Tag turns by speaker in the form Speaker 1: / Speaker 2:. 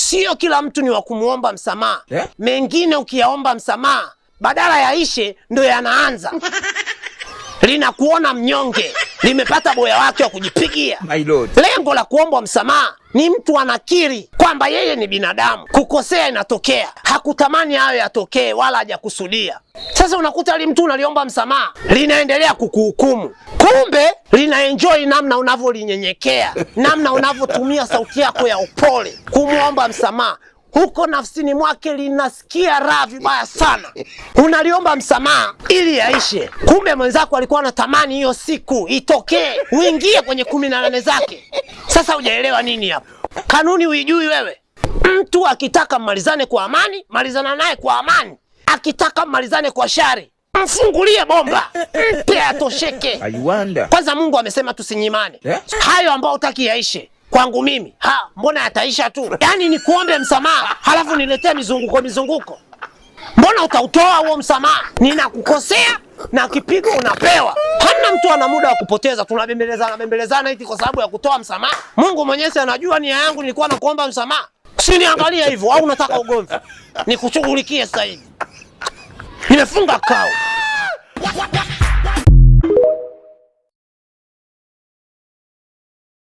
Speaker 1: Sio kila mtu ni wa kumuomba msamaha. Mengine ukiyaomba msamaha badala yaishe ndo yanaanza. Linakuona mnyonge, limepata boya wake wa kujipigia.
Speaker 2: My Lord.
Speaker 1: Lengo la kuomba msamaha ni mtu anakiri kwamba yeye ni binadamu, kukosea inatokea, hakutamani hayo yatokee wala hajakusudia. Sasa unakuta mtu unaliomba msamaha linaendelea kukuhukumu, kumbe linaenjoy namna unavyolinyenyekea, namna unavyotumia sauti yako ya upole kumuomba msamaha. Huko nafsini mwake linasikia raha vibaya sana. Unaliomba msamaha ili yaishe, kumbe mwenzako alikuwa anatamani hiyo siku itokee, uingie kwenye 18 zake. Sasa hujaelewa nini hapo? Kanuni huijui wewe. Mtu akitaka mmalizane kwa amani, malizana naye kwa amani. Akitaka mmalizane kwa shari, mfungulie bomba, mpe atosheke. Kwanza Mungu amesema tusinyimane. Hayo ambao hutaki yaishe kwangu mimi, mbona yataisha tu? Yaani ni kuombe msamaha, halafu niletee mizunguko. Mbona utautoa huo msamaha? Ninakukosea na kipigo unapewa. Hana mtu ana muda wa kupoteza, tunabembelezana eti kwa sababu ya kutoa msamaha. Mungu Mwenyezi anajua nia yangu nilikuwa nakuomba msamaha. Usiniangalie hivyo, au unataka ugomvi? Nikushughulikie sasa hivi. Nimefunga kao.